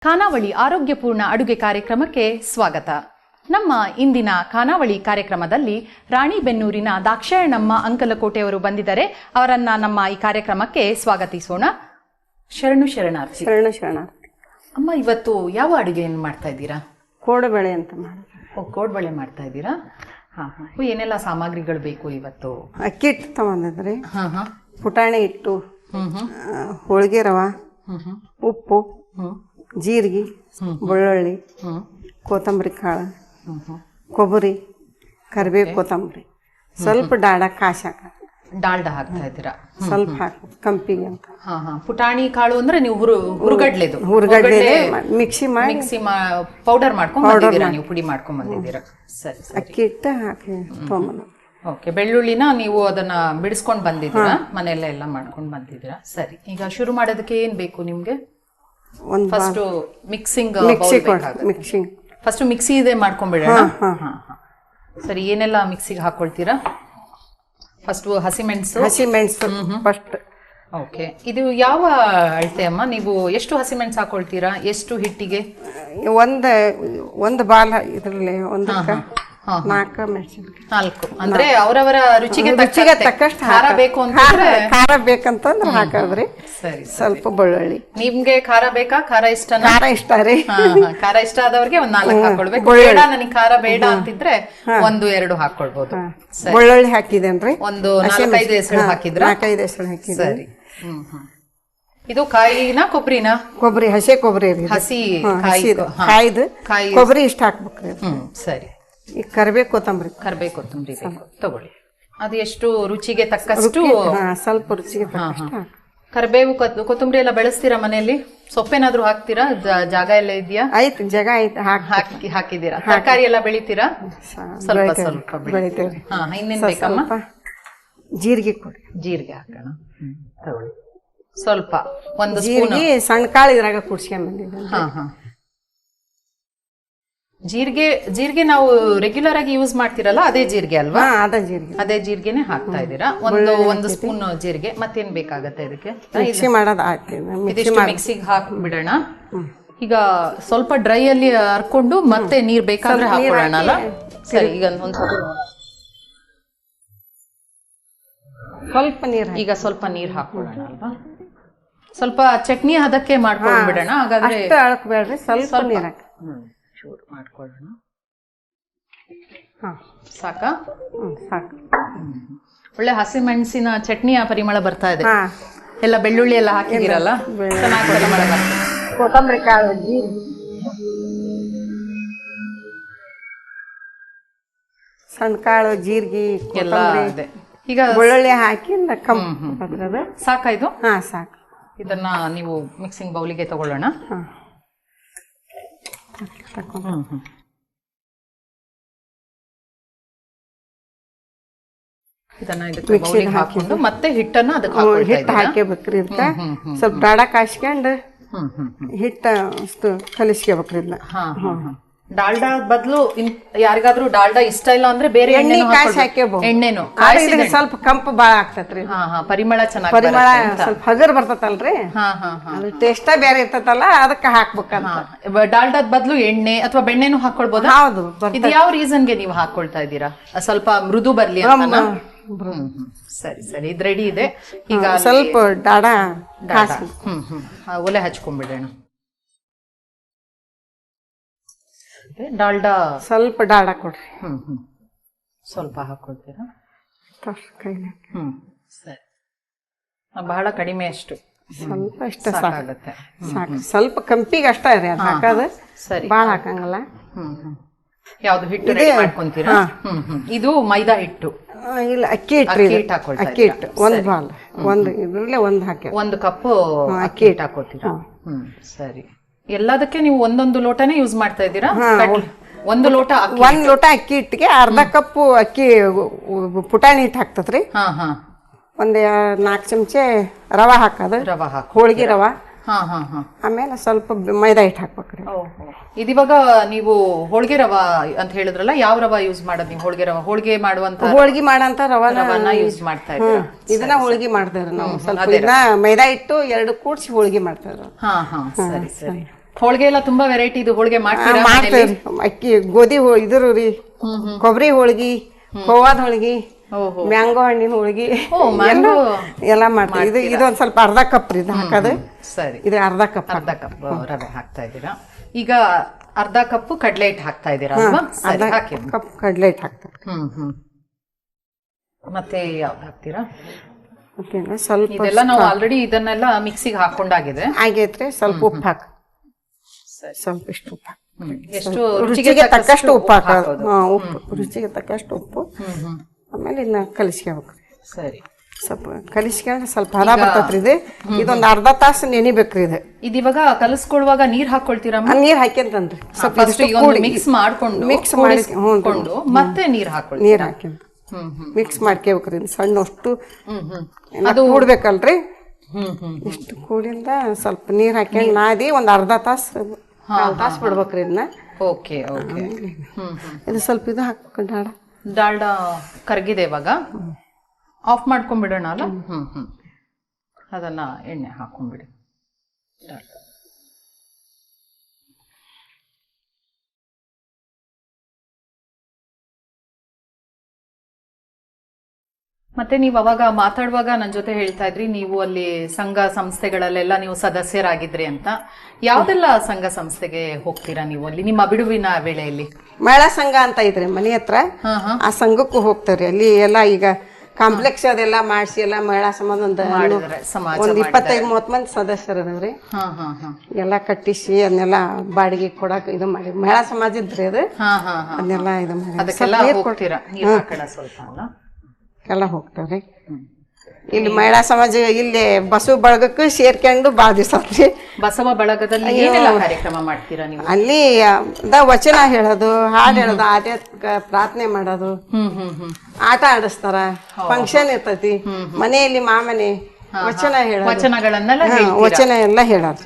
ಖಾನಾವಳಿ ಆರೋಗ್ಯಪೂರ್ಣ ಅಡುಗೆ ಕಾರ್ಯಕ್ರಮಕ್ಕೆ ಸ್ವಾಗತ. ನಮ್ಮ ಇಂದಿನ ಖಾನಾವಳಿ ಕಾರ್ಯಕ್ರಮದಲ್ಲಿ ರಾಣಿಬೆನ್ನೂರಿನ ದಾಕ್ಷಾಯಣಮ್ಮ ಅಂಕಲಕೋಟೆಯವರು ಬಂದಿದ್ದಾರೆ. ಅವರನ್ನ ನಮ್ಮ ಈ ಕಾರ್ಯಕ್ರಮಕ್ಕೆ ಸ್ವಾಗತಿಸೋಣ. ಶರಣಾರ್ಥಿ. ಅಮ್ಮ, ಇವತ್ತು ಯಾವ ಅಡುಗೆಯನ್ನು ಮಾಡ್ತಾ ಇದ್ದೀರಾ? ಕೋಡಬಳೆ ಅಂತ ಮಾಡಿ. ಕೋಡ್ಬಳೆ ಮಾಡ್ತಾ ಇದ್ದೀರಾ? ಏನೆಲ್ಲ ಸಾಮಗ್ರಿಗಳು ಬೇಕು ಇವತ್ತು? ಅಕ್ಕಿ ಹಿಟ್ಟು ತಗೊಂಡಿದ್ರಿ, ಪುಟಾಣಿ ಹಿಟ್ಟು, ಹೋಳಿಗೆ ರವ, ಉಪ್ಪು, ಜೀರಿಗೆ, ಬೆಳ್ಳುಳ್ಳಿ, ಕೊತ್ತಂಬರಿ ಕಾಳು, ಕೊಬ್ಬರಿ, ಕರಿಬೇವು, ಕೊತ್ತಂಬರಿ, ಸ್ವಲ್ಪ ಡಾಲ್ಡಾ ಹಾಕ್ತಾ ಇದ್ದೀರಾ? ಸ್ವಲ್ಪ ಹಾಕಿ ಕಂಪಿಗೆ ಅಂತ. ಪುಟಾಣಿ ಕಾಳು ಅಂದ್ರೆ ನೀವು ಹುರುಗಡ್ಲೆ ಮಿಕ್ಸಿ ಪೌಡರ್ ಮಾಡ್ಕೊಂಡ್ ನೀವು ಪುಡಿ ಮಾಡ್ಕೊಂಡ್ ಬಂದಿದ್ದೀರಾ? ಸರಿ. ಅಕ್ಕಿ ಹಿಟ್ಟು ಹಾಕಿ ತೊಗೊಂಬಂದ. ಓಕೆ. ಬೆಳ್ಳುಳ್ಳಿನ ನೀವು ಅದನ್ನ ಬಿಡಿಸ್ಕೊಂಡ್ ಬಂದಿದ್ದೀರಾ? ಮನೆಯಲ್ಲ ಎಲ್ಲ ಮಾಡ್ಕೊಂಡ್ ಬಂದಿದ್ದೀರಾ? ಸರಿ. ಈಗ ಶುರು ಮಾಡೋದಕ್ಕೆ ಏನ್ ಬೇಕು ನಿಮ್ಗೆ? ಫಸ್ಟ್ ಮಿಕ್ಸಿಂಗ್ ಫಸ್ಟ್ ಮಿಕ್ಸಿ ಇದೆ ಮಾಡ್ಕೊಂಡ್ಬಿಡೋಣ. ಸರಿ. ಏನೆಲ್ಲ ಮಿಕ್ಸಿಗೆ ಹಾಕೊಳ್ತೀರಾ? ಫಸ್ಟ್ ಹಸಿಮೆಣಸು ಫಸ್ಟ್. ಓಕೆ. ಇದು ಯಾವ ಅಳತೆ ಅಮ್ಮ? ನೀವು ಎಷ್ಟು ಹಸಿಮೆಣಸು ಹಾಕೊಳ್ತೀರಾ? ಎಷ್ಟು ಹಿಟ್ಟಿಗೆ? ಒಂದು ಬಾಲ್ ಇದ್ರಲ್ಲಿ ನಾಲ್ಕು ಅಂದ್ರೆ ಅವರವರ ರುಚಿಗೆ ತಕ್ಕಷ್ಟು ಖಾರ ಬೇಕು ಅಂತಂದ್ರೆ ಖಾರ ಬೇಕಂತಂದ್ರೆ ಹಾಕದ್ರಿ. ಸರಿ. ಸ್ವಲ್ಪ ಬೆಳ್ಳುಳ್ಳಿ. ನಿಮ್ಗೆ ಖಾರ ಬೇಕಾ? ಖಾರ ಇಷ್ಟ ರೀ. ಖಾರ ಇಷ್ಟ ಆದವ್ರಿಗೆ ಒಂದ್ 4 ಹಾಕೊಳ್ಬೇಕು. ಬೇಡ ನನಗೆ ಖಾರ ಬೇಡ ಅಂತಿದ್ರೆ 1-2 ಹಾಕೊಳ್ಬಹುದು. ಬೆಳ್ಳುಳ್ಳಿ ಹಾಕಿದೇನ್ರಿ? ಒಂದು 4-5 ಹೆಸರು ಹಾಕಿದ್ರ? 4-5 ಹೆಸರು ಹಾಕಿದ್ರಿ. ಸರಿ. ಇದು ಕಾಯಿನ ಕೊಬ್ಬರಿನ? ಕೊಬ್ಬರಿ, ಹಸಿ ಕೊಬ್ಬರಿ. ಹಸಿ ಕಾಯ್ದು ಕೊಬ್ಬರಿ ಇಷ್ಟ ಹಾಕ್ಬೇಕ್ರಿ. ಸರಿ. ಈ ಕರಿಬೇವು, ಕೊತ್ತಂಬರಿ ಬೇಕು. ತಗೊಳ್ಳಿ. ಅದು ಎಷ್ಟು ರುಚಿಗೆ ತಕ್ಕಷ್ಟು? ಸ್ವಲ್ಪ ರುಚಿಗೆ ತಕ್ಕಷ್ಟು. ಕರಿಬೇವು, ಕೊತ್ತಂಬರಿ ಎಲ್ಲ ಬೆಳೆಸ್ತೀರಾ ಮನೆಯಲ್ಲಿ? ಸೊಪ್ಪೇನಾದ್ರೂ ಹಾಕ್ತೀರಾ? ಜಾಗ ಎಲ್ಲ ಇದೆಯಾ? ಆಯ್ತು, ಜಾಗ ಆಯ್ತು. ಹಾಕಿದ್ದೀರಾ? ತರಕಾರಿ ಎಲ್ಲ ಬೆಳಿತೀರಾ? ಸ್ವಲ್ಪ ಬೆಳಿತೇವ್ರಿ. ಇನ್ನೇನ್ ಬೇಕಮ್ಮ? ಜೀರಿಗೆ ಕೊಡಿ. ಜೀರಿಗೆ ಹಾಕೋಣ. ತಗೊಳ್ಳಿ. ಸ್ವಲ್ಪ ಒಂದು ಜೀರಿಗೆ, ಸಣ್ಣ ಕಾಳು ಇದ್ರಾಗ ಕುಡ್ಸ್ಕೊಂಡ್ ಬಂದಿದ್ದೆ. ಜೀರಿಗೆ ನಾವು ರೆಗ್ಯುಲರ್ ಆಗಿ ಯೂಸ್ ಮಾಡ್ತಿರಲ್ಲ, ಅದೇ ಜೀರಿಗೆ ಅಲ್ವಾ? ಅದೇ ಜೀರಿಗೆನೆ ಹಾಕ್ತಾ ಇದ್ದೀರಾ? ಒಂದು ಸ್ಪೂನ್ ಜೀರಿಗೆ. ಮತ್ತೇನ್ ಬೇಕಾಗತ್ತೆ ಇದಕ್ಕೆ? ಮಿಕ್ಸಿಗೆ ಹಾಕ್ಬಿಡೋಣ. ಈಗ ಸ್ವಲ್ಪ ಡ್ರೈ ಅಲ್ಲಿ ಹರ್ಕೊಂಡು ಮತ್ತೆ ನೀರ್ ಬೇಕಾದ್ರೆ ಹಾಕೊಳ್ಳೋಣ ಅಲ್ಲ? ಸರಿ. ಈಗ ಈಗ ಸ್ವಲ್ಪ ನೀರ್ ಹಾಕೊಳ್ಳೋಣ ಅಲ್ವಾ? ಸ್ವಲ್ಪ ಚಟ್ನಿ ಹದಕ್ಕೆ ಮಾಡ್ಕೊಂಡ್ಬಿಡೋಣ. ಹಾಗಾದ್ರೆ ಸ್ವಲ್ಪ ನೀರ್ ಹಾಕಿ ಚೂರು ಮಾಡ್ಕೊಳ್ಳೋಣ. ಸಾಕಾ? ಸಾಕು. ಒಳ್ಳೆ ಹಸಿಮೆಣಸಿನ ಚಟ್ನಿಯ ಪರಿಮಳ ಬರ್ತಾ ಇದೆ. ಎಲ್ಲ ಬೆಳ್ಳುಳ್ಳಿ ಎಲ್ಲ ಹಾಕಿದಿರಲ್ಲ, ಚೆನ್ನಾಗಿ ಪರಿಮಳ ಬರ್ತದೆ. ಕೊತ್ತಂಬರಿ ಕಾಳು, ಸಣ್ಣ ಕಾಳು, ಜೀರಿಗೆ ಎಲ್ಲ ಇದೆ. ಈಗ ಬೆಳ್ಳುಳ್ಳಿ ಹಾಕಿ ಸಾಕ ಇದು? ಸಾಕು. ಇದನ್ನ ನೀವು ಮಿಕ್ಸಿಂಗ್ ಬೌಲಿಗೆ ತಗೊಳ್ಳೋಣ. ಇದನ್ನ ಇದಕ್ಕೆ ಬೌಲಿಗೆ ಹಾಕೊಂಡು ಮತ್ತೆ ಹಿಟ್ಟನ್ನ ಅದಕ್ಕೆ ಹಾಕಬೇಕ್ರಿ. ಇದಕ್ಕ ಸ್ವಲ್ಪ ಡಾಡ ಕಾಯಿಸ್ಕೊಂಡು ಹಿಟ್ಟು ಕಲಿಸ್ಕೋಬೇಕ್ರಿ. ಇದನ್ನ ಡಾಲ್ಡಾ ಬದಲು ಯಾರಿಗಾದ್ರೂ ಡಾಲ್ಡಾ ಇಷ್ಟ ಇಲ್ಲ ಅಂದ್ರೆ ಬೇರೆ ಎಣ್ಣೆನು ಸ್ವಲ್ಪ ಕಂಪು ಬಾಳ ಆಗ್ತತ್ರಿ. ಪರಿಮಳ ಚೆನ್ನಾಗಿ, ಪರಿಮಳ ಸ್ವಲ್ಪ ಹಗರ್ ಬರ್ತತಲ್ರಿ. ಟೇಸ್ಟ ಬೇರೆ ಇರ್ತತಲ್ಲ, ಅದಕ್ಕ ಹಾಕ್ಬೇಕಂತ. ಡಾಲ್ಡಾದ ಬದಲು ಎಣ್ಣೆ ಅಥವಾ ಬೆಣ್ಣೆನು ಹಾಕೊಳ್ಬಹುದು. ಹೌದು. ಇದು ಯಾವ ರೀಸನ್ಗೆ ನೀವು ಹಾಕೊಳ್ತಾ ಇದ್ದೀರಾ? ಸ್ವಲ್ಪ ಮೃದು ಬರ್ಲಿ ಅಂತ? ಸರಿ ಸರಿ. ಇದು ರೆಡಿ ಇದೆ. ಈಗ ಸ್ವಲ್ಪ ಡಾಡ ಒಲೆ ಹಚ್ಕೊಂಡ್ಬಿಡೋಣ. ಡಾಲ್ಡಾ ಸ್ವಲ್ಪ ಡಾಡ ಕೊಡ್ರಿ. ಸ್ವಲ್ಪ ಹಾಕೊಳ್ತೀರಾ? ಸರಿ. ಬಹಳ ಕಡಿಮೆ ಅಷ್ಟು, ಸ್ವಲ್ಪ ಇಷ್ಟ ಸಾಕಾಗತ್ತೆ. ಸಾಕು. ಸ್ವಲ್ಪ ಕಂಪಿಗೆ ಅಷ್ಟ ರೀ ಅದು ಹಾಕೋದು. ಸರಿ. ಬಾಳ ಹಾಕಂಗಲ್ಲ. ಯಾವ್ದು ಹಿಟ್ಟು ರೆಡಿ ಮಾಡ್ಕೊಂತೀರಾ? ಇದು ಮೈದಾ ಹಿಟ್ಟು ಇಲ್ಲ, ಅಕ್ಕಿ ಹಿಟ್ಟು. ಅಕ್ಕಿ ಹಿಟ್ಟು ಒಂದು ಬಾಲ್, ಇದ್ರಲ್ಲೇ ಹಾಕಿ 1 ಕಪ್ ಅಕ್ಕಿ ಹಿಟ್ಟು ಹಾಕೋತೀರಾ? ಸರಿ. ಎಲ್ಲದಕ್ಕೆ ನೀವು ಒಂದೊಂದು ಲೋಟನೇ ಯೂಸ್ ಮಾಡ್ತಾ ಇದ್ದೀರಾ? 1 ಲೋಟ ಅಕ್ಕಿ ಹಿಟ್ಟಿಗೆ ಅರ್ಧ ಕಪ್ ಅಕ್ಕಿ ಪುಟಾಣಿ ಹಿಟ್ಟು ಹಾಕ್ತದ್ರಿ. ಒಂದ್ 4 ಚಮಚೆ ರವಾ ಹಾಕೋದು. ಹೋಳಿಗೆ ರವಾ. ಆಮೇಲೆ ಸ್ವಲ್ಪ ಮೈದಾ ಹಿಟ್ಟು ಹಾಕ್ಬೇಕ್ರಿ. ಇದಿವಾಗ ನೀವು ಹೋಳಿಗೆ ರವಾ ಅಂತ ಹೇಳಿದ್ರಲ್ಲ, ಯಾವ ರವಾ ಯೂಸ್ ಮಾಡೋದು ನೀವು? ಹೋಳಿಗೆ ಮಾಡುವಂತ ರವಾನ ಯೂಸ್ ಮಾಡ್ತಾ ಇದ್ದೀರಾ? ಇದನ್ನ ಹೋಳಿಗೆ ಮಾಡ್ತೇವ್ರಿ ನಾವು. ಸ್ವಲ್ಪ ಇದನ್ನ ಮೈದಾ ಹಿಟ್ಟು 2 ಕೂಡ್ಸಿ ಹೋಳಿಗೆ ಮಾಡ್ತೇವ್ರಿ. ಸರಿ ಸರಿ. ಹೋಳಿಗೆ ಎಲ್ಲ ತುಂಬಾ ವೆರೈಟಿ ಇದು ಹೋಳಿಗೆ ಮಾಡ್ತೀರಾ ಮಾಡ್ತೇವ್ರಿ. ಅಕ್ಕಿ ಗೋಧಿ ಇದ್ರು ರೀ, ಕೊಬ್ಬರಿ ಹೋಳ್ಗಿ, ಖೋವಾದ ಹೋಳ್ಗಿ, ಮ್ಯಾಂಗೋ ಹಣ್ಣಿನ ಹೋಳ್ಗಿ ಎಲ್ಲ ಮಾಡ್ತೀವಿ. ಇದೊಂದ್ ಸ್ವಲ್ಪ ಅರ್ಧ ಕಪ್ ರೀ ಇದು ಹಾಕೋದು. ಸರಿ, ಇದು ಅರ್ಧ ಕಪ್ ರವೆ ಹಾಕ್ತಾ ಇದ್ದೀರಾ. ಈಗ ಅರ್ಧ ಕಪ್ ಕಡಲೆ ಹಿಟ್ಟು ಹಾಕ್ತಾ ಇದ್ದೀರಾ ಅಲ್ವಾ? ಸರಿ, ಹಾಕಿ. ಕಪ್ ಕಡಲೆ ಹಿಟ್ಟು ಹಾಕ್ತಾರೆ. ಮತ್ತೆ ಯಾವ್ದು ಹಾಕ್ತೀರಾ? ಸ್ವಲ್ಪ ಇದೆಲ್ಲ ನಾವು ಆಲ್ರೆಡಿ ಇದನ್ನೆಲ್ಲ ಮಿಕ್ಸಿಗೆ ಹಾಕೊಂಡಾಗಿದೆ. ಆಗೈತ್ರಿ. ಸ್ವಲ್ಪ ಉಪ್ಪು ಹಾಕ, ಸ್ವಲ್ಪ ಇಷ್ಟು ಉಪ್ಪು ಎಷ್ಟು ರುಚಿಗೆ ತಕ್ಕಷ್ಟು ಉಪ್ಪು ಹಾಕೋದು. ಉಪ್ಪು ರುಚಿಗೆ ತಕ್ಕಷ್ಟು ಉಪ್ಪು. ಆಮೇಲೆ ಇದನ್ನ ಕಲಿಸ್ಕೋಬೇಕು. ಸರಿ, ಸ್ವಲ್ಪ ಕಲಿಸ್ಕೊಂಡ್ರೆ ಸ್ವಲ್ಪ ಹದ ಬರ್ತೈತ್ರಿ. ಇದೊಂದು ಅರ್ಧ ತಾಸು ನೆನಿಬೇಕ್ರಿ. ಇದು ಇವಾಗ ಕಲಿಸ್ಕೊಳ್ಳುವಾಗ ನೀರ್ ಹಾಕೊಳ್ತೀರಾ? ನೀರ್ ಹಾಕ್ಯಂತನ್ರಿ ಸ್ವಲ್ಪ ಮಿಕ್ಸ್ ಮಾಡ್ಕೊಂಡು ಮತ್ತೆ ನೀರ್ ಹಾಕೊಳ್ಳಿ. ನೀರ್ ಹಾಕ್ಯಂತ ಮಿಕ್ಸ್ ಮಾಡ್ಕೋಬೇಕ್ರಿ. ಸಣ್ಣ ಅಷ್ಟು ಅದು ಕೂಡ್ಬೇಕಲ್ರಿ. ಇಷ್ಟು ಕೂಡಿಂದ ಸ್ವಲ್ಪ ನೀರ್ ಹಾಕ್ಯಂಡ್ ನಾದಿ ಒಂದ್ ಅರ್ಧ ತಾಸು ಬಿಡ್ಬೇಕ್ರಿ ಇದನ್ನ. Okay okay. ಇದು ಸ್ವಲ್ಪ ಇದು ಹಾಕ್ಬೇಕು. ಡಾಲ್ಡಾ ಕರ್ಗಿದೆ ಇವಾಗ. ಆಫ್ ಮಾಡ್ಕೊಂಡ್ಬಿಡೋಣ ಅಲ್ಲ? ಅದನ್ನ ಎಣ್ಣೆ ಹಾಕೊಂಡ್ಬಿಡಿ. ಮತ್ತೆ ನೀವು ಅವಾಗ ಮಾತಾಡುವಾಗ ನನ್ನ ಜೊತೆ ಹೇಳ್ತಾ ಇದ್ರಿ ನೀವು ಅಲ್ಲಿ ಸಂಘ ಸಂಸ್ಥೆಗಳಲ್ಲೆಲ್ಲ ನೀವು ಸದಸ್ಯರಾಗಿದ್ರಿ ಅಂತ. ಯಾವ್ದೆಲ್ಲ ಸಂಘ ಸಂಸ್ಥೆಗೆ ಹೋಗ್ತೀರಾ ನೀವು ಅಲ್ಲಿ ನಿಮ್ಮ ಬಿಡುವಿನ ವೇಳೆಯಲ್ಲಿ? ಮಹಿಳಾ ಸಂಘ ಅಂತ ಇದ್ರಿ ಮನೆ ಹತ್ರ, ಆ ಸಂಘಕ್ಕೂ ಹೋಗ್ತಾವ್ರಿ. ಅಲ್ಲಿ ಎಲ್ಲ ಈಗ ಕಾಂಪ್ಲೆಕ್ಸ್ ಅದೆಲ್ಲ ಮಾಡಿಸಿ ಎಲ್ಲ ಮಹಿಳಾ ಸಮಾಜ ಒಂದು 25-30 ಮಂದಿ ಸದಸ್ಯರು ಅದಾವ್ರಿ. ಎಲ್ಲ ಕಟ್ಟಿಸಿ ಅದನ್ನೆಲ್ಲ ಬಾಡಿಗೆ ಕೊಡಾಕ ಇದು ಮಾಡಿ ಮಹಿಳಾ ಸಮಾಜ ಇದ್ರಿ ಅದು. ಅದನ್ನೆಲ್ಲ ಇದು ಮಾಡಿ ಎಲ್ಲ ಹೋಗ್ತಾವ್ರಿ. ಇಲ್ಲಿ ಮಹಿಳಾ ಸಮಾಜ ಇಲ್ಲಿ ಬಸವ ಬಳಗಕ್ಕೂ ಸೇರ್ಕೊಂಡು ಭಾಳ ದಿವಸ ಆತ್ರಿ. ಬಸವ ಬಳಗದಲ್ಲಿ ಏನೆಲ್ಲ ಕಾರ್ಯಕ್ರಮ ಮಾಡ್ತೀರಾ ನೀವು? ಅಲ್ಲಿ ವಚನ ಹೇಳೋದು, ಹಾಡು ಹೇಳೋದು, ಆಧ್ಯಾತ್ಮಿಕ ಪ್ರಾರ್ಥನೆ ಮಾಡೋದು, ಆಟ ಆಡಿಸ್ತಾರ, ಫಂಕ್ಷನ್ ಇರ್ತೈತಿ ಮನೆಯಲ್ಲಿ, ಮಾಮನೆ ವಚನಗಳನ್ನೆಲ್ಲ ವಚನ ಎಲ್ಲ ಹೇಳೋದು.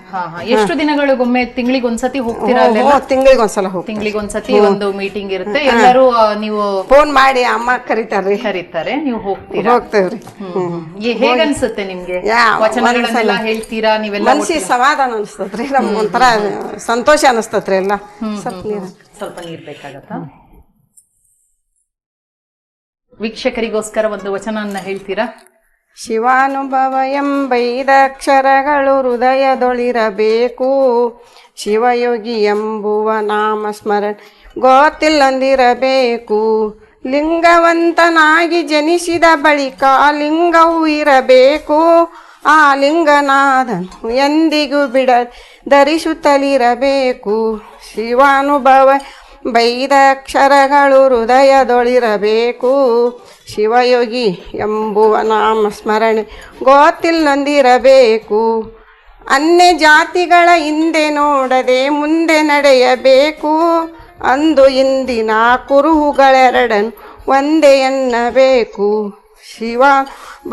ಎಷ್ಟು ದಿನಗಳಿಗೊಮ್ಮೆ? ತಿಂಗಳಿಗೊಂದ್ಸತಿ ಹೋಗ್ತೀರಾ? ತಿಂಗಳಿಗೊಂದ್ಸಲ ಹೋಗಿ ತಿಂಗಳಿಗೊಂದ್ಸತಿ ಒಂದು ಮೀಟಿಂಗ್ ಇರುತ್ತೆ. ಎಲ್ಲರೂ ನೀವು ಫೋನ್ ಮಾಡಿ ಅಮ್ಮ ಕರೀತಾರೆ, ನೀವು ಹೋಗ್ತೇವ್ರಿ. ಹೇಗನ್ಸುತ್ತೆ ನಿಮ್ಗೆ? ವಚನಗಳನ್ನೆಲ್ಲ ಹೇಳ್ತೀರಾ ನೀವೆಲ್ಲ? ಮನಸ್ಸಿಗೆ ಸಮಾಧಾನ ಅನಿಸ್ತತ್ರಿ, ನಮ್ಗೆ ಒಂಥರ ಸಂತೋಷ ಅನಿಸ್ತತ್ರಿ. ಎಲ್ಲ ಸ್ವಲ್ಪ ನೀರ್ ಬೇಕಾಗತ್ತಾ? ವೀಕ್ಷಕರಿಗೋಸ್ಕರ ಒಂದು ವಚನನ್ನ ಹೇಳ್ತೀರಾ? ಶಿವಾನುಭವ ಎಂಬೈದಕ್ಷರಗಳು ಹೃದಯದೊಳಿರಬೇಕು, ಶಿವಯೋಗಿ ಎಂಬುವ ನಾಮ ಸ್ಮರಣೆ ಗೊತ್ತಿಲ್ಲೊಂದಿರಬೇಕು. ಲಿಂಗವಂತನಾಗಿ ಜನಿಸಿದ ಬಳಿಕ ಲಿಂಗವೂ ಇರಬೇಕು, ಆ ಲಿಂಗನಾದನು ಎಂದಿಗೂ ಧರಿಸುತ್ತಲಿರಬೇಕು. ಶಿವಾನುಭವ ಬೈದಕ್ಷರಗಳು ಹೃದಯದೊಳಿರಬೇಕು, ಶಿವಯೋಗಿ ಎಂಬುವ ನಾಮ ಸ್ಮರಣೆ ಗೊತ್ತಿಲ್ಲೊಂದಿರಬೇಕು. ಅನ್ಯ ಜಾತಿಗಳ ಹಿಂದೆ ನೋಡದೆ ಮುಂದೆ ನಡೆಯಬೇಕು, ಅಂದು ಇಂದಿನ ಕುರುಹುಗಳೆರಡನ್ನು ಒಂದೇ ಎನ್ನಬೇಕು. ಶಿವ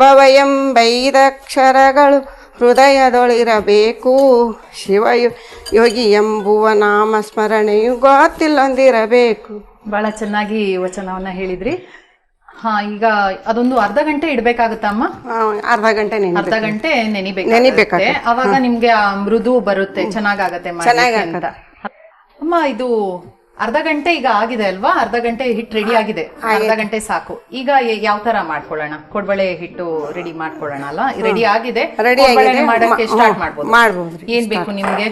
ಭವ ಎಂಬೈದಕ್ಷರಗಳು ಹೃದಯದೊಳಿರಬೇಕು, ಶಿವಯೋಗಿ ಎಂಬುವ ನಾಮ ಸ್ಮರಣೆಯು ಗೊತ್ತಿಲ್ಲೊಂದಿರಬೇಕು. ಬಹಳ ಚೆನ್ನಾಗಿ ವಚನವನ್ನ ಹೇಳಿದ್ರಿ. ಈಗ ಅದೊಂದು ಅರ್ಧ ಗಂಟೆ ಇಡ್ಬೇಕಾಗುತ್ತಮ್ಮ? ಅರ್ಧ ಗಂಟೆ ನೆನಿಬೇಕಾಗುತ್ತೆ. ಅವಾಗ ನಿಮ್ಗೆ ಆ ಮೃದು ಬರುತ್ತೆ, ಚೆನ್ನಾಗತ್ತೆ. ಅಮ್ಮ ಇದು ಅರ್ಧ ಗಂಟೆ ಈಗ ಆಗಿದೆ ಅಲ್ವಾ? ಅರ್ಧ ಗಂಟೆ ಹಿಟ್ಟು ರೆಡಿ ಆಗಿದೆ, ಅರ್ಧ ಗಂಟೆ ಸಾಕು. ಈಗ ಯಾವ ತರ ಮಾಡ್ಕೊಳ್ಳೋಣ? ಕೋಡ್ಬಳೆ ಹಿಟ್ಟು ರೆಡಿ ಮಾಡ್ಕೊಳ್ಳೋಣ ಅಲ್ಲ? ರೆಡಿ ಆಗಿದೆ, ಮಾಡಕ್ಕೆ ಸ್ಟಾರ್ಟ್ ಮಾಡ್ಬೋದು. ಏನ್ ಬೇಕು ನಿಮ್ಗೆ?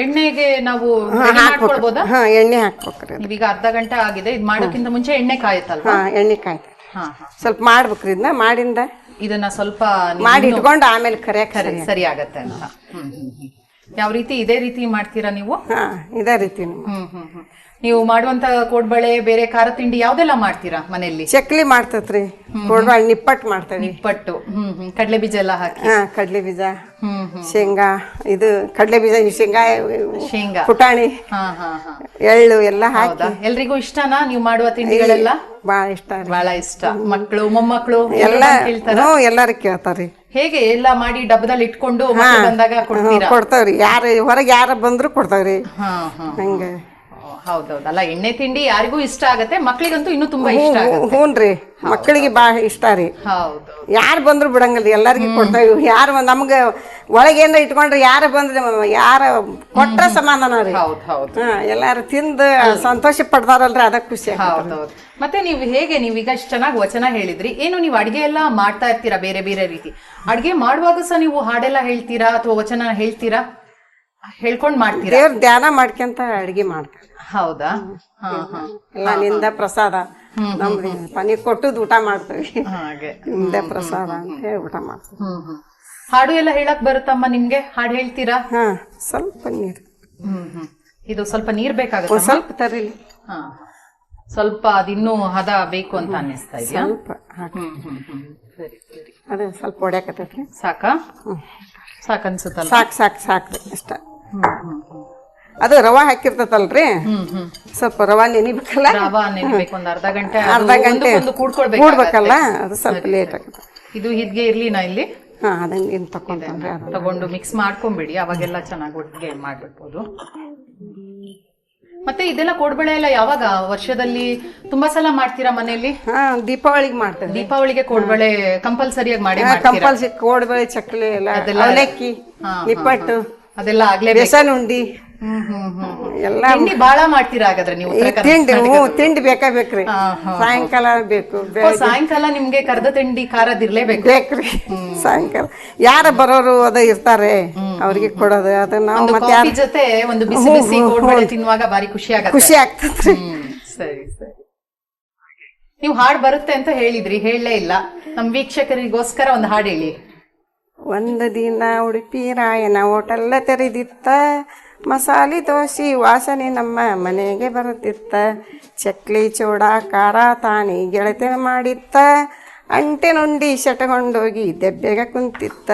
ಎಣ್ಣೆಗೆ ನಾವು ಮಾಡ್ಕೊಳ್ಬೋದಾ? ಎಣ್ಣೆ ಹಾಕ್ಬೇಕ್ರಿ. ನೀವೀಗ ಅರ್ಧ ಗಂಟೆ ಆಗಿದೆ, ಇದು ಮಾಡೋಕ್ಕಿಂತ ಮುಂಚೆ ಎಣ್ಣೆ ಕಾಯುತ್ತಲ್ವಾ? ಎಣ್ಣೆ ಕಾಯ್ತ ಸ್ವಲ್ಪ ಮಾಡ್ಬೇಕ್ರಿ. ಇದನ್ನ ಮಾಡಿಂದ ಇದನ್ನ ಸ್ವಲ್ಪ ಮಾಡಿ ಇಟ್ಕೊಂಡು ಆಮೇಲೆ ಸರಿ ಆಗತ್ತೆ ಅಂತ. ಯಾವ ರೀತಿ? ಇದೇ ರೀತಿ ಮಾಡ್ತೀರಾ ನೀವು? ಇದೇ ರೀತಿ. ನೀವು ಮಾಡುವಂತ ಕೋಡ್ಬಳೆ, ಬೇರೆ ಖಾರ ತಿಂಡಿ ಯಾವ್ದೆಲ್ಲ ಮಾಡ್ತೀರಾ ಮನೆಯಲ್ಲಿ? ಚಕ್ಲಿ ಮಾಡ್ತತ್ರಿ, ಕೋಡ್ಬಳೆ, ನಿಪ್ಪಟ್ಟು ಮಾಡ್ತೇವೆ. ನಿಪ್ಪಟ್ಟು, ಕಡಲೆ ಬೀಜ ಎಲ್ಲ ಹಾಕಿ. ಕಡಲೆ ಬೀಜ, ಶೇಂಗಾ, ಇದು ಕಡಲೆ ಬೀಜ, ಶೇಂಗಾ, ಪುಟಾಣಿ, ಎಳ್ಳು ಎಲ್ಲ ಹಾಕಿ. ಎಲ್ರಿಗೂ ಇಷ್ಟನಾ ನೀವು ಮಾಡುವ ತಿಂಡಿಗಳೆಲ್ಲ? ಬಹಳ ಇಷ್ಟ. ಮಕ್ಕಳು, ಮೊಮ್ಮಕ್ಕಳು ಎಲ್ಲ ಎಲ್ಲಾರು ಕೇಳ್ತಾರ್ರಿ. ಹೇಗೆ ಎಲ್ಲ ಮಾಡಿ ಡಬ್ಬದಲ್ಲಿ ಇಟ್ಕೊಂಡು ಬಂದಾಗ ಕೊಡ್ತಾವ್ರಿ. ಯಾರು ಹೊರಗೆ ಯಾರ ಬಂದ್ರು ಕೊಡ್ತಾವ್ರಿ. ಹಂಗ ಹೌದೌದು, ಅಲ್ಲ ಎಣ್ಣೆ ತಿಂಡಿ ಯಾರಿಗೂ ಇಷ್ಟ ಆಗತ್ತೆ, ಮಕ್ಳಿಗಂತೂ ಇನ್ನೂ ತುಂಬಾ ಇಷ್ಟ ಆಗತ್ತೆ. ಹ್ಞೂನ್ರಿ, ಮಕ್ಕಳಿಗೆ ಭಾಳ ಇಷ್ಟ ರೀ. ಹೌದು, ಯಾರು ಬಂದ್ರು ಬಿಡಂಗಿಲ್ರಿ, ಎಲ್ಲರಿಗೂ ಕೊಡ್ತೇವೆ. ಯಾರು ನಮ್ಗೆ ಒಳಗೇನ ಇಟ್ಕೊಂಡ್ರೆ ಯಾರು ಬಂದ್ರೆ ಯಾರ ಕೊಟ್ರ ಸಮಾಧಾನ ರೀ. ಹೌದು ಹೌದು. ಎಲ್ಲಾರು ತಿಂದು ಸಂತೋಷ ಪಡ್ತಾರಲ್ರಿ, ಅದಕ್ಕೆ ಖುಷಿ. ಹೌದೌದು. ಮತ್ತೆ ನೀವು ಹೇಗೆ, ನೀವೀಗ ಇಷ್ಟು ಚೆನ್ನಾಗಿ ವಚನ ಹೇಳಿದ್ರಿ, ಏನು ನೀವು ಅಡ್ಗೆ ಎಲ್ಲ ಮಾಡ್ತಾ ಇರ್ತೀರಾ ಬೇರೆ ಬೇರೆ ರೀತಿ? ಅಡ್ಗೆ ಮಾಡುವಾಗ ಸಹ ನೀವು ಹಾಡೆಲ್ಲ ಹೇಳ್ತೀರಾ ಅಥವಾ ವಚನ ಹೇಳ್ತೀರಾ, ಹೇಳ್ಕೊಂಡ್ ಮಾಡ್ತೀರಾ? ದೇವ್ರ ಧ್ಯಾನ ಮಾಡ್ಕೊಂತ ಅಡ್ಗೆ ಮಾಡ್ತಾರೆ. ಹೌದಾ? ಎಲ್ಲ ನಿಂದ ಪ್ರಸಾದ, ನಮ್ದು ಪನಿ ಕೊಟ್ಟದ್ ಊಟ ಮಾಡ್ತೀವಿ. ಹಾಗೆ ನಿಂದ ಪ್ರಸಾದ ಅಂತ ಹೇಳಿ ಊಟ ಮಾಡ್ತೀವಿ. ಹಾಡು ಎಲ್ಲ ಹೇಳಕ್ ಬರುತ್ತಮ್ಮ ನಿಮ್ಗೆ? ಹಾಡು ಹೇಳ್ತೀರಾ? ಸ್ವಲ್ಪ ನೀರು. ಇದು ಸ್ವಲ್ಪ ನೀರ್ ಬೇಕಾಗುತ್ತೆ, ಸ್ವಲ್ಪ ತರಿಲಿ. ಸ್ವಲ್ಪ ಅದಿನ್ನೂ ಹದ ಬೇಕು ಅಂತ ಅನ್ನಿಸ್ತಾ ಇದೆಯಾ? ಸ್ವಲ್ಪ ಸರಿ ಸರಿ. ಅದೇ ಸ್ವಲ್ಪ ಹೊಡ್ಯಾಕತ್ತೈತ್ರಿ. ಸಾಕಾ? ಸಾಕನ್ಸುತ್ತಲ್ಲ? ಸಾಕ್ರಿ ಅಷ್ಟ. ಅದು ರವಾ ಹಾಕಿರ್ತತಲ್ರಿ, ಸ್ವಲ್ಪ ರವಾ ನೆನಿಬೇಕಲ್ಲ, ರವಾ ನೆನಿಬೇಕು. ಒಂದು ಅರ್ಧ ಗಂಟೆ ಕೂಡ್ಬೇಕಲ್ಲ, ಅದು ಸ್ವಲ್ಪ ಲೇಟ್ ಆಗುತ್ತೆ. ಇದು ಹೀಗೆ ಇರ್ಲಿ ನಾ ಇಲ್ಲಿ. ಅದನ್ನ ತಗೊಂಡು ಮಿಕ್ಸ್ ಮಾಡ್ಕೊಂಡ್ಬಿಡಿ, ಅವಾಗೆಲ್ಲ ಚೆನ್ನಾಗಿ ಒಟ್ಟಿಗೆ ಮಾಡ್ಬಿಡ್ಬೋದು. ಮತ್ತೆ ಇದೆಲ್ಲ ಕೋಡ್ಬಳೆ ಎಲ್ಲ ಯಾವಾಗ ವರ್ಷದಲ್ಲಿ ತುಂಬಾ ಸಲ ಮಾಡ್ತೀರಾ ಮನೆಯಲ್ಲಿ? ದೀಪಾವಳಿಗೆ ಮಾಡ್ತೇವೆ. ದೀಪಾವಳಿಗೆ ಕೋಡ್ಬಳೆ ಕಂಪಲ್ಸರಿಯಾಗಿ ಮಾಡಿ ಕಂಪಲ್ಸರಿ. ಕೋಡ್ಬಳೆ, ಚಕ್ಲಿ ಎಲ್ಲ, ಅವಲಕ್ಕಿ, ನಿಪ್ಪಟ್ಟು ಅದೆಲ್ಲ ಆಗ್ಲೇ, ಬೇಸನ್ ಉಂಡಿ ಎಲ್ಲ ತಿಂಡಿ ಬಾಳ ಮಾಡ್ತೀರಾ ಹಾಗಾದ್ರೆ ನೀವು? ತಿಂಡಿ ಬೇಕ್ರಿ, ಸಾಯಂಕಾಲ ಬೇಕು. ಸಾಯಂಕಾಲ ನಿಮ್ಗೆ ಕರ್ದ ತಿಂಡಿ ಖಾರದಿರ್ಲೇಬೇಕು ಬೇಕ್ರಿ. ಸಾಯಂಕಾಲ ಯಾರ ಬರೋರು ಅದ ಇರ್ತಾರೆ, ಅವ್ರಿಗೆ ಕೊಡೋದು. ಅದು ನಾವು ಮತ್ತೆ ಜೊತೆ ಒಂದು ಬಿಸಿ ಬಿಸಿ ಕೋಡ್ಬಳೆ ತಿನ್ನುವಾಗ ಬಾರಿ ಖುಷಿ ಆಗ್ತದ್ರಿ. ಸರಿ ಸರಿ. ನೀವು ಹಾಡ್ ಬರುತ್ತೆ ಅಂತ ಹೇಳಿದ್ರಿ, ಹೇಳಲೇ ಇಲ್ಲ. ನಮ್ ವೀಕ್ಷಕರಿಗೋಸ್ಕರ ಒಂದು ಹಾಡು ಹೇಳಿ. ಒಂದು ದಿನ ಉಡುಪಿ ರಾಯನ ಹೋಟೆಲ್ಲ ತೆರೆದಿತ್ತ, ಮಸಾಲೆ ದೋಸೆ ವಾಸನೆ ನಮ್ಮ ಮನೆಗೆ ಬರುತ್ತಿತ್ತ, ಚಕ್ಲಿ ಚೂಡ ಖಾರ ತಾನಿ ಗೆಳತಿ ಮಾಡಿತ್ತ, ಅಂಟೆನುಂಡಿ ಶಟಗೊಂಡೋಗಿ ದೆಬ್ಬೆಗ ಕುಂತಿತ್ತ,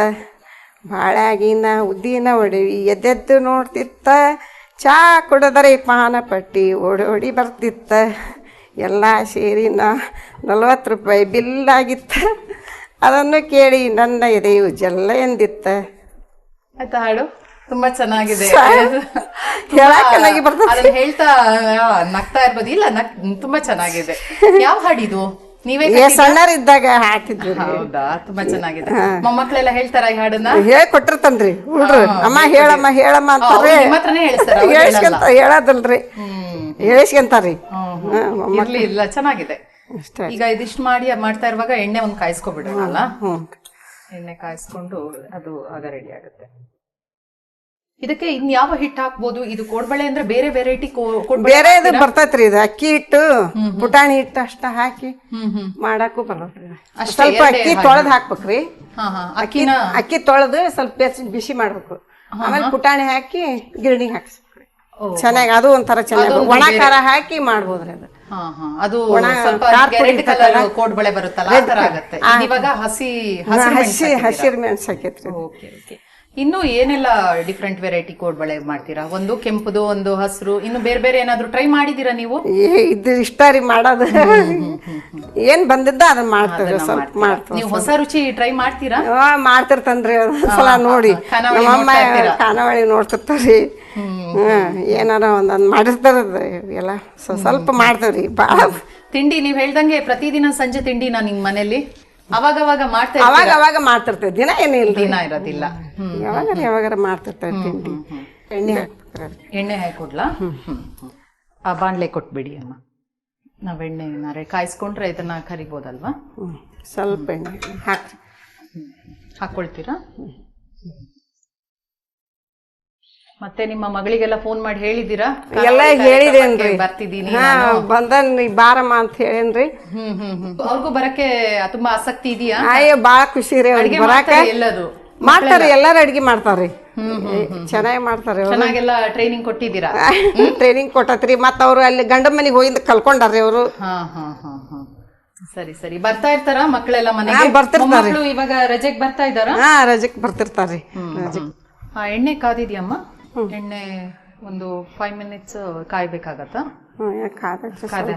ಬಾಳಾಗಿನ ಉದ್ದಿನ ಒಡವಿ ಎದ್ದೆದ್ದು ನೋಡ್ತಿತ್ತ, ಚಾ ಕುಡಿದರೆ ಪಾನ ಪಟ್ಟಿ ಓಡೋಡಿ ಬರ್ತಿತ್ತ, ಎಲ್ಲ ಸೇರಿ 40 ರೂಪಾಯಿ ಬಿಲ್ಲಾಗಿತ್ತ, ಅದನ್ನು ಕೇಳಿ ನನ್ನ ಎದೆಯು ಜಲ್ಲ ಎಂದಿತ್ತ. ಆಯ್ತಾ ಹಾಡು? ತುಂಬಾ ಚೆನ್ನಾಗಿದೆ. ಅದನ್ನ ಹೇಳ್ತಾ ನಗ್ತಾ ಇರ್ಬೋದು. ಇಲ್ಲ, ತುಂಬಾ ಚೆನ್ನಾಗಿದೆ. ಯಾವ ಹಾಡಿದು? ನೀವೇ ಸಣ್ಣರಿದ್ದಾಗ ಹಾಡ್ತಿದ್ವಿ. ಹೌದಾ? ತುಂಬಾ ಚೆನ್ನಾಗಿದೆ. ಮೊಮ್ಮಕ್ಳೆಲ್ಲ ಹೇಳ್ತಾರ ಈ ಹಾಡನ್ನ? ಹೇಳ್ಕೊಟ್ಟಿರ್ತನ್ರಿ ಹುಡ್ರು. ಅಮ್ಮ ಹೇಳಮ್ಮ ಹೇಳಮ್ಮ ಅಂತಾರೆ, ಹೇಳೋದಲ್ರಿ, ಹೇಳಿಸ್ಕೊಂತಾರಿ. ಇಲ್ಲ, ಚೆನ್ನಾಗಿದೆ. ಈಗ ಇದಿಷ್ಟು ಮಾಡ್ತಾ ಇರುವಾಗ ಎಣ್ಣೆ ಒಂದು ಕಾಯಿಸ್ಕೊಬಿಡೋಣ. ಎಣ್ಣೆ ಕಾಯಿಸ್ಕೊಂಡು ಅದು ಆಗ ರೆಡಿ ಆಗುತ್ತೆ. ಇದಕ್ಕೆ ಇನ್ಯಾವ ಹಿಟ್ಟು ಹಾಕ್ಬೋದು? ಇದು ಕೋಡ್ಬಳೆ ಅಂದ್ರೆ ಬೇರೆ ವೆರೈಟಿ ಬೇರೆ ಇದು ಬರ್ತೈತ್ರಿ. ಇದು ಅಕ್ಕಿ ಹಿಟ್ಟು, ಪುಟಾಣಿ ಹಿಟ್ಟು ಅಷ್ಟ ಹಾಕಿ ಮಾಡಾಕು ಬರ್ತೈತ್ರಿ. ಸ್ವಲ್ಪ ಅಕ್ಕಿ ತೊಳೆದ್ ಹಾಕ್ಬೇಕ್ರಿ. ಅಕ್ಕಿ ತೊಳೆದು ಸ್ವಲ್ಪ ಬಿಸಿ ಮಾಡ್ಬೇಕು. ಆಮೇಲೆ ಪುಟಾಣಿ ಹಾಕಿ ಗಿರಣಿ ಹಾಕ್ಸ್ಬೇಕ್ರಿ. ಚೆನ್ನಾಗಿ ಅದು ಒಂಥರ ಚೆನ್ನಾಗಿ ಒಣ ಖಾರ ಹಾಕಿ ಮಾಡ್ಬೋದ್ರಿ. ಅದು ಕೋಡ್ಬಳೆ ಬರುತ್ತಲ್ಲ, ಇವಾಗ ಹಸಿರು ಮೆಣಸು ಹಾಕೈತ್ರಿ. ಇನ್ನು ಏನೆಲ್ಲ ಡಿಫ್ರೆಂಟ್ ವೆರೈಟಿ ಕೋಡ್ಬಳೆ ಮಾಡ್ತೀರಾ? ಒಂದು ಕೆಂಪುದು, ಒಂದು ಹಸಿರು, ಇನ್ನು ಬೇರೆ ಬೇರೆ ಏನಾದ್ರು ಟ್ರೈ ಮಾಡಿದೀರಾ ನೀವು? ಇದು ಇಷ್ಟ ರೀ ಮಾಡೋದು. ಏನ್ ಬಂದಿದ್ದ ಅದನ್ನ ಮಾಡ್ತೇವೆ. ಸ್ವಲ್ಪ ಮಾಡ್ತೇವೆ. ನೀವು ಹೊಸ ರುಚಿ ಟ್ರೈ ಮಾಡ್ತೀರಾ? ಮಾಡ್ತಿರ್ತನ್ರಿ ಒಂದ್ಸಲ ನೋಡಿ. ನಮ್ಮಮ್ಮ ಖಾನಾವಳಿ ನೋಡ್ತಿರ್ತಾರಿ, ಏನಾರ ಒಂದೊಂದು ಮಾಡಿರ್ತಾರ ಎಲ್ಲ. ಸ್ವಲ್ಪ ಮಾಡ್ತೇವ್ರಿ. ಬಾಳ ತಿಂಡಿ ನೀವ್ ಹೇಳ್ದಂಗೆ ಪ್ರತಿದಿನ ಸಂಜೆ ತಿಂಡಿನಾ ನಿಮ್ ಮನೇಲಿ? ಅವಾಗ ಮಾಡ್ತಿರ್ತೇವೆ. ದಿನ ಏನಿಲ್ಲ, ದಿನ ಇರೋದಿಲ್ಲ. ಯಾವಾಗಾರ ಮಾಡ್ತಿರ್ತೇವೆ ತಿಂಡಿ. ಎಣ್ಣೆ ಹಾಕೊಡ್ಲಾ? ಆ ಬಾಣ್ಲೆ ಕೊಟ್ಬಿಡಿ ಅಮ್ಮ. ನಾವ್ ಎಣ್ಣೆ ಕಾಯಿಸ್ಕೊಂಡ್ರೆ ಇದನ್ನ ಕರಿಬೋದಲ್ವಾ? ಸ್ವಲ್ಪ ಎಣ್ಣೆ ಹಾಕೊಳ್ತೀರಾ? ಮತ್ತೆ ನಿಮ್ಮ ಮಗಳಿಗೆಲ್ಲ ಫೋನ್ ಮಾಡಿ ಹೇಳಿದೀರಾ? ಎಲ್ಲ ಹೇಳಿದೇನ್ರಿ, ಬರ್ತಿದ್ದೀನಿ ಬಂದನ್ ಬಾರಮ್ಮ ಅಂತ ಹೇಳೇನ್ರಿ. ಅವ್ರಿಗೂ ಬರಕ್ಕೆ ತುಂಬಾ ಆಸಕ್ತಿ ಇದೆಯಾ? ಅಯ್ಯೋ ಬಾಳ ಖುಷಿ ರೀ ಅವ್ರಿಗೆ ಬರಾಕ. ಎಲ್ಲರೂ ಮಾಡ್ತಾರ, ಎಲ್ಲಾರು ಅಡ್ಗೆ ಮಾಡ್ತಾರ್ರಿ. ಚೆನ್ನಾಗಿ ಮಾಡ್ತಾರೆ. ಚೆನ್ನಾಗೆಲ್ಲ ಟ್ರೈನಿಂಗ್ ಕೊಟ್ಟಿದ್ದೀರಾ? ಟ್ರೈನಿಂಗ್ ಕೊಟ್ಟತ್ರಿ. ಮತ್ತ ಅವ್ರು ಅಲ್ಲಿ ಗಂಡ ಮನೆಗೆ ಹೋಗಿಂದ ಕಲ್ಕೊಂಡಾರ್ರಿ ಅವರು. ಸರಿ ಸರಿ. ಬರ್ತಾ ಇರ್ತಾರ ಮಕ್ಕಳೆಲ್ಲ ಮನೆಗೆ? ಬರ್ತಿರ್ತಾರೆ. ಇವಾಗ ರಜೆಗೆ ಬರ್ತಾ ಇದ್ದಾರಾ? ರಜೆಗೆ ಬರ್ತಿರ್ತಾರ್ರಿ. ಎಣ್ಣೆ ಕಾದಿದ್ಯಮ್ಮ? ಎಣ್ಣೆ ಒಂದು 5 minutes ಕಾಯ್ಬೇಕಾಗತ್ತಾ?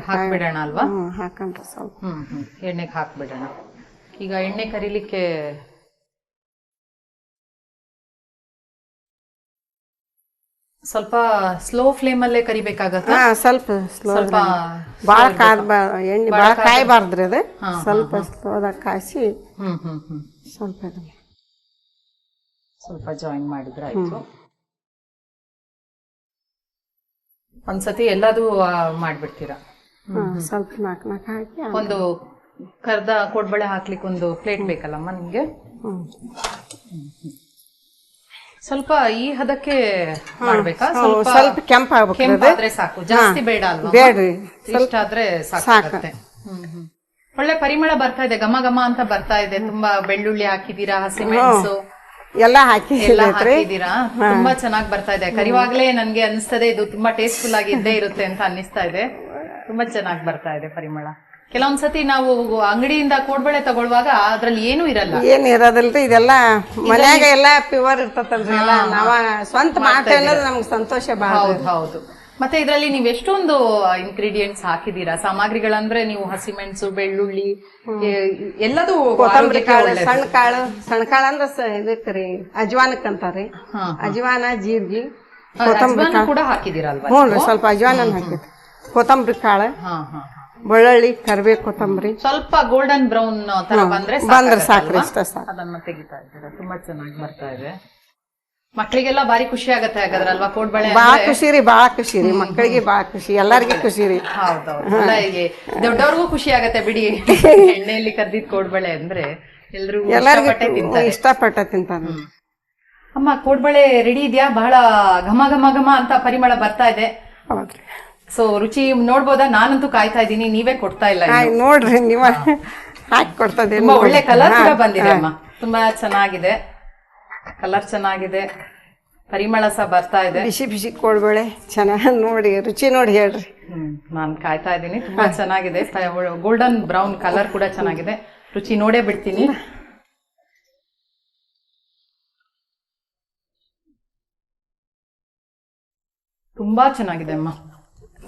ಹಾಕ್ಬಿಡೋಣ ಅಲ್ವಾ? ಹಾಕೊಂಡ್ರೆ ಸ್ವಲ್ಪ ಎಣ್ಣೆಗೆ ಹಾಕ್ಬಿಡೋಣ. ಈಗ ಎಣ್ಣೆ ಕರಿಲಿಕ್ಕೆ ಸ್ವಲ್ಪ ಸ್ಲೋ ಫ್ಲೇಮ್ ಅಲ್ಲೇ ಕರಿಬೇಕಾಗತ್ತಾ? ಸ್ವಲ್ಪ ಸ್ಲೋ, ಸ್ವಲ್ಪ ಭಾಳ ಎಣ್ಣೆ ಭಾಳ ಕಾಯಬಾರ್ದ್ರಿ ಅದು. ಸ್ವಲ್ಪ ಸ್ಲೋದಾಗ ಕಾಯಿಸಿ ಸ್ವಲ್ಪ ಸ್ವಲ್ಪ ಜಾಯಿನ್ ಮಾಡಿದ್ರೆ ಆಯ್ತು. ಒಂದ್ಸತಿ ಎಲ್ಲದೂ ಮಾಡ್ಬಿಡ್ತೀರಾ? ಸ್ವಲ್ಪ ನಾಲ್ಕು ಹಾಕಿ ಒಂದು ಕರ್ದ ಕೋಡ್ಬಳೆ ಹಾಕ್ಲಿಕ್ಕೆ ಒಂದು ಪ್ಲೇಟ್ ಬೇಕಲ್ಲಮ್ಮ ನಿಮ್ಗೆ? ಸ್ವಲ್ಪ ಈ ಹದಕ್ಕೆ ಮಾಡ್ಬೇಕಾ? ಸ್ವಲ್ಪ ಕೆಂಪಾದ್ರೆ ಸಾಕು, ಜಾಸ್ತಿ ಬೇಡ ಅಲ್ವಾ? ಬೇಡ್ರಿ, ಇಷ್ಟ ಆದ್ರೆ ಸಾಕಾಗುತ್ತೆ. ಒಳ್ಳೆ ಪರಿಮಳ ಬರ್ತಾ ಇದೆ, ಘಮ ಘಮ ಅಂತ ಬರ್ತಾ ಇದೆ. ತುಂಬಾ ಬೆಳ್ಳುಳ್ಳಿ ಹಾಕಿದೀರಾ, ಹಸಿಮೆಣಸು ಎಲ್ಲ ಹಾಕಿದೀರಾ, ತುಂಬಾ ಚೆನ್ನಾಗಿ ಬರ್ತಾ ಇದೆ. ಕರಿವಾಗ್ಲೇ ನನ್ಗೆ ಅನಿಸ್ತದೆ ಇದು ತುಂಬಾ ಟೇಸ್ಟ್ಫುಲ್ ಆಗಿ ಇದ್ದೇ ಇರುತ್ತೆ ಅಂತ ಅನ್ನಿಸ್ತಾ ಇದೆ. ತುಂಬಾ ಚೆನ್ನಾಗಿ ಬರ್ತಾ ಇದೆ ಪರಿಮಳ. ಕೆಲವೊಂದ್ಸತಿ ನಾವು ಅಂಗಡಿಯಿಂದ ಕೋಡ್ಬಳೆ ತಗೊಳ್ಳುವಾಗ ಅದ್ರಲ್ಲಿ ಏನೂ ಇರಲ್ಲ. ಏನ್ ಇರೋದಿಲ್ರಿ, ಇದೆಲ್ಲ ಮನ್ಯಾಗ ಎಲ್ಲಾ ಪ್ಯೂರ್ ಇರ್ತತಲ್ರಿ. ಎಲ್ಲ ನಾವ ಸ್ವಂತ ಮಾಡ್ತೇವೆ ಅನ್ನೋದು ನಮ್ಗೆ ಸಂತೋಷ ಬಹಳ. ಹೌದು. ಮತ್ತೆ ಇದರಲ್ಲಿ ನೀವು ಎಷ್ಟೊಂದು ಇಂಗ್ರೀಡಿಯೆಂಟ್ಸ್ ಹಾಕಿದೀರಾ, ಸಾಮಗ್ರಿಗಳಂದ್ರೆ ನೀವು ಹಸಿಮೆಣಸು, ಬೆಳ್ಳುಳ್ಳಿ, ಎಲ್ಲದೂ, ಕೊತ್ತಂಬರಿ ಕಾಳು, ಸಣ್ಣ ಕಾಳು ಅಂದ್ರೆ ಇದಕ್ರಿ ಅಜ್ವಾನಕ್ ಅಂತಾರಿ. ಅಜ್ವಾನ, ಜೀರಿಗೆ, ಕೊತ್ತಂಬರಿ ಕೂಡ ಹಾಕಿದೀರಲ್ವಾ? ಹ್ಞೂ, ಸ್ವಲ್ಪ ಅಜ್ವಾನ ಹಾಕಿದ್ರಿ, ಕೊತ್ತಂಬರಿ ಕಾಳು, ಬೆಳ್ಳುಳ್ಳಿ, ಕರಿಬೇವು, ಕೊತ್ತಂಬರಿ. ಸ್ವಲ್ಪ ಗೋಲ್ಡನ್ ಬ್ರೌನ್ ತರ ಬಂದ್ರೆ ಸಾಕ್ರಿ, ಇಷ್ಟ ಸಾಕು. ಅದನ್ನ ತೆಗಿತಾ ಇದ್ದೀರಾ, ತುಂಬಾ ಚೆನ್ನಾಗಿ ಬರ್ತಾ ಇದೆ. ಮಕ್ಕಳಿಗೆಲ್ಲ ಬಾರಿ ಖುಷಿ ಆಗತ್ತೆ ಹಾಗಾದ್ರಲ್ವಾ ಕೋಡ್ಬಳೆ? ಬಾಳ ಖುಷಿ ರೀ, ಬಾಳ ಖುಷಿ ರೀ, ಮಕ್ಕಳಿಗೆ ಬಾಳ ಖುಷಿ, ಎಲ್ಲರಿಗೂ ಖುಷಿ ರೀ. ಹೌದೌದು, ದೊಡ್ಡವ್ರಿಗೂ ಖುಷಿ ಆಗತ್ತೆ ಬಿಡಿ. ಎಣ್ಣೆಯಲ್ಲಿ ಕರ್ದಿದ್ ಕೋಡ್ಬಳೆ ಅಂದ್ರೆ ಎಲ್ಲರಿಗೂ ಇಷ್ಟಪಟ್ಟ ತಿಂತಾರೆ. ಅಮ್ಮ, ಕೋಡ್ಬಳೆ ರೆಡಿ ಇದೆಯಾ? ಬಹಳ ಘಮ ಘಮ ಘಮ ಅಂತ ಪರಿಮಳ ಬರ್ತಾ ಇದೆ. ಹೌದ್ರಿ. ಸೊ ರುಚಿ ನೋಡ್ಬೋದಾ? ನಾನಂತೂ ಕಾಯ್ತಾ ಇದ್ದೀನಿ, ನೀವೇ ಕೊಡ್ತಾ ಇಲ್ಲ. ನೋಡ್ರಿ, ನೀವ ಹಾಕಿ ಕೊಡ್ತಾ ಇದ್ದೀನಿ. ತುಂಬಾ ಒಳ್ಳೆ ಕಲರ್ ಕೂಡ ಬಂದಿದೆ ಅಮ್ಮ, ತುಂಬಾ ಚೆನ್ನಾಗಿದೆ, ಕಲರ್ ಚೆನ್ನಾಗಿದೆ, ಪರಿಮಳ ಸಹ ಬರ್ತಾ ಇದೆ. ಬಿಸಿ ಬಿಸಿ ಕೋಡ್ಬಳೆ ಚೆನ್ನಾಗಿ ನೋಡಿ, ರುಚಿ ನೋಡಿ ಹೇಳ್ರಿ. ನಾನು ಕಾಯ್ತಾ ಇದ್ದೀನಿ, ತುಂಬಾ ಚೆನ್ನಾಗಿದೆ. ಗೋಲ್ಡನ್ ಬ್ರೌನ್ ಕಲರ್ ಕೂಡ ಚೆನ್ನಾಗಿದೆ. ರುಚಿ ನೋಡೇ ಬಿಡ್ತೀನಿ. ತುಂಬಾ ಚೆನ್ನಾಗಿದೆ ಅಮ್ಮ.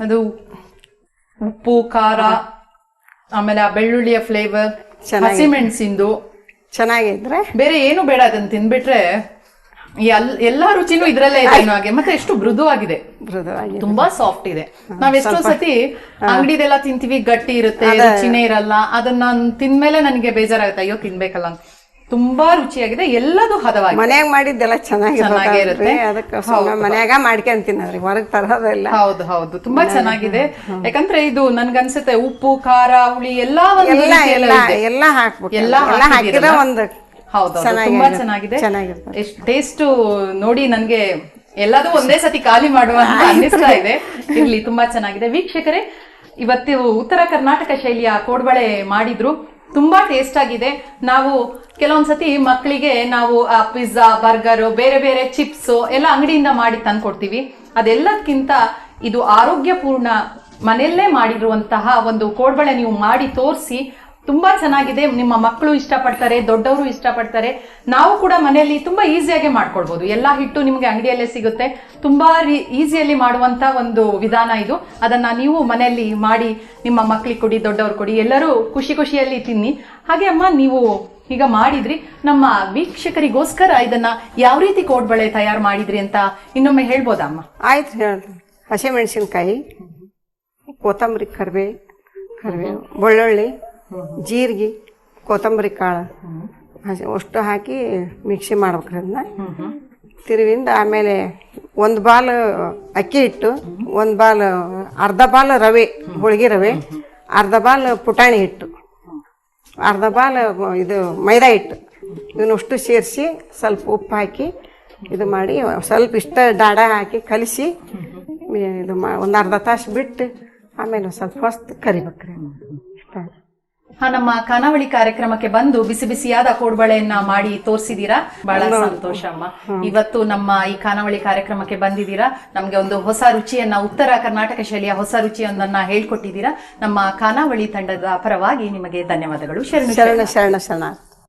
ಅದು ಉಪ್ಪು, ಖಾರ, ಆಮೇಲೆ ಆ ಬೆಳ್ಳುಳ್ಳಿಯ ಫ್ಲೇವರ್, ಹಸಿಮೆಣಸಿಂದು ಚೆನ್ನಾಗಿದ್ರೆ ಬೇರೆ ಏನು ಬೇಡ. ಅದನ್ನ ತಿನ್ಬಿಟ್ರೆ ಎಲ್ಲಾ ರುಚಿನೂ ಇದ್ರಲ್ಲೇ ಇದೆ ಹಾಗೆ. ಮತ್ತೆ ಎಷ್ಟು ಮೃದುವಾಗಿದೆ, ತುಂಬಾ ಸಾಫ್ಟ್ ಇದೆ. ನಾವ್ ಎಷ್ಟೋ ಸತಿ ಅಂಗಡಿದೆಲ್ಲ ತಿಂತೀವಿ, ಗಟ್ಟಿ ಇರುತ್ತೆ, ರುಚಿನೇ ಇರಲ್ಲ. ಅದನ್ನ ತಿಂದ್ಮೇಲೆ ನನಗೆ ಬೇಜಾರಾಗುತ್ತೆ, ಅಯ್ಯೋ ತಿನ್ಬೇಕಲ್ಲ. ತುಂಬಾ ರುಚಿಯಾಗಿದೆ, ಎಲ್ಲದೂ ಹದವಾಗಿ. ಮನ್ಯಾಗ ಮಾಡಿದ್ದೆಲ್ಲ ಚೆನ್ನಾಗಿರುತ್ತೆ, ಅದಕ್ಕೆ ಮನ್ಯಾಗ ಮಾಡ್ಕೊಂತೀನವ್ರಿ, ಹೊರಗ್ ತರೋದಿಲ್ಲ. ಹೌದು ಹೌದು, ತುಂಬಾ ಚೆನ್ನಾಗಿದೆ. ಯಾಕಂದ್ರೆ ಇದು ನನ್ಗನ್ಸುತ್ತೆ ಉಪ್ಪು, ಖಾರ, ಹುಳಿ ಎಲ್ಲಾ ಎಲ್ಲ ಹಾಕ್ಬೇಕು, ಎಲ್ಲ ಹಾಕಿದ್ರೆ ಒಂದು. ಹೌದು, ತುಂಬಾ ಚೆನ್ನಾಗಿದೆ. ಎಷ್ಟು ಟೇಸ್ಟ್ ನೋಡಿ ನನ್ಗೆ ಎಲ್ಲದೂ ಒಂದೇ ಸತಿ ಖಾಲಿ ಮಾಡುವ ಅಂತ ಅನ್ನಿಸ್ತಾ ಇದೆ. ಇರ್ಲಿ, ತುಂಬಾ ಚೆನ್ನಾಗಿದೆ. ವೀಕ್ಷಕರೇ, ಇವತ್ತು ಉತ್ತರ ಕರ್ನಾಟಕ ಶೈಲಿಯ ಕೋಡ್ಬಳೆ ಮಾಡಿದ್ರು, ತುಂಬಾ ಟೇಸ್ಟ್ ಆಗಿದೆ. ನಾವು ಕೆಲವೊಂದ್ಸತಿ ಮಕ್ಕಳಿಗೆ ನಾವು ಪಿಜ್ಜಾ, ಬರ್ಗರ್, ಬೇರೆ ಬೇರೆ ಚಿಪ್ಸ್ ಎಲ್ಲ ಅಂಗಡಿಯಿಂದ ಮಾಡಿ ತಂದ್ಕೊಡ್ತೀವಿ. ಅದೆಲ್ಲಕ್ಕಿಂತ ಇದು ಆರೋಗ್ಯಪೂರ್ಣ ಮನೆಯಲ್ಲೇ ಮಾಡಿರುವಂತಹ ಒಂದು ಕೋಡ್ಬಳೆ ನೀವು ಮಾಡಿ ತೋರಿಸಿ. ತುಂಬಾ ಚೆನ್ನಾಗಿದೆ. ನಿಮ್ಮ ಮಕ್ಕಳು ಇಷ್ಟಪಡ್ತಾರೆ, ದೊಡ್ಡವರು ಇಷ್ಟಪಡ್ತಾರೆ. ನಾವು ಕೂಡ ಮನೆಯಲ್ಲಿ ತುಂಬಾ ಈಸಿಯಾಗಿ ಮಾಡ್ಕೊಳ್ಬಹುದು. ಎಲ್ಲಾ ಹಿಟ್ಟು ನಿಮ್ಗೆ ಅಂಗಡಿಯಲ್ಲೇ ಸಿಗುತ್ತೆ. ತುಂಬಾ ಈಸಿಯಲ್ಲಿ ಮಾಡುವಂತ ಒಂದು ವಿಧಾನ ಇದು. ಅದನ್ನ ನೀವು ಮನೆಯಲ್ಲಿ ಮಾಡಿ ನಿಮ್ಮ ಮಕ್ಕಳಿಗೆ ಕೊಡಿ, ದೊಡ್ಡವ್ರು ಕೊಡಿ, ಎಲ್ಲರೂ ಖುಷಿ ಖುಷಿಯಲ್ಲಿ ತಿನ್ನಿ. ಹಾಗೆ ಅಮ್ಮ, ನೀವು ಈಗ ಮಾಡಿದ್ರಿ, ನಮ್ಮ ವೀಕ್ಷಕರಿಗೋಸ್ಕರ ಇದನ್ನ ಯಾವ ರೀತಿ ಕೋಡ್ಬಳೆ ತಯಾರು ಮಾಡಿದ್ರಿ ಅಂತ ಇನ್ನೊಮ್ಮೆ ಹೇಳ್ಬೋದಾ ಅಮ್ಮ? ಆಯ್ತು, ಹೇಳ್ತೀನಿ. ಹಸಿಮೆಣಸಿನ್ಕಾಯಿ, ಕೊತ್ತಂಬರಿ, ಕರಿಬೇವು, ಬೆಳ್ಳುಳ್ಳಿ, ಜೀರಿಗೆ, ಕೊತ್ತಂಬರಿ ಕಾಳು ಅಷ್ಟು ಹಾಕಿ ಮಿಕ್ಸಿ ಮಾಡ್ಬೇಕ್ರಿ. ಅದನ್ನ ತಿರುವಿಂದ ಆಮೇಲೆ ಒಂದು ಬಾಲ್ ಅಕ್ಕಿ ಹಿಟ್ಟು, ಒಂದು ಬಾಲ್, ಅರ್ಧ ಬಾಲ್ ರವೆ, ಹೋಳಿಗೆ ರವೆ, ಅರ್ಧ ಬಾಲ್ ಪುಟಾಣಿ ಹಿಟ್ಟು, ಅರ್ಧ ಬಾಲ್ ಇದು ಮೈದಾ ಹಿಟ್ಟು, ಇವನ್ನಷ್ಟು ಸೇರಿಸಿ ಸ್ವಲ್ಪ ಉಪ್ಪು ಹಾಕಿ ಇದು ಮಾಡಿ ಸ್ವಲ್ಪ ಇಷ್ಟ ಡಾಡ ಹಾಕಿ ಕಲಿಸಿ ಇದು ಒಂದು ಅರ್ಧ ತಾಸು ಬಿಟ್ಟು ಆಮೇಲೆ ಸ್ವಲ್ಪ ಹೊಸ್ತು ಕರಿಬೇಕ್ರಿ. ನಮ್ಮ ಖಾನಾವಳಿ ಕಾರ್ಯಕ್ರಮಕ್ಕೆ ಬಂದು ಬಿಸಿ ಬಿಸಿಯಾದ ಕೋಡ್ಬಳೆಯನ್ನ ಮಾಡಿ ತೋರಿಸಿದೀರಾ, ಬಹಳ ಸಂತೋಷ ಅಮ್ಮ. ಇವತ್ತು ನಮ್ಮ ಈ ಖಾನಾವಳಿ ಕಾರ್ಯಕ್ರಮಕ್ಕೆ ಬಂದಿದ್ದೀರಾ, ನಮ್ಗೆ ಒಂದು ಹೊಸ ರುಚಿಯನ್ನ, ಉತ್ತರ ಕರ್ನಾಟಕ ಶೈಲಿಯ ಹೊಸ ರುಚಿಯೊಂದನ್ನ ಹೇಳ್ಕೊಟ್ಟಿದ್ದೀರಾ. ನಮ್ಮ ಖಾನಾವಳಿ ತಂಡದ ಪರವಾಗಿ ನಿಮಗೆ ಧನ್ಯವಾದಗಳು. ಶರಣ.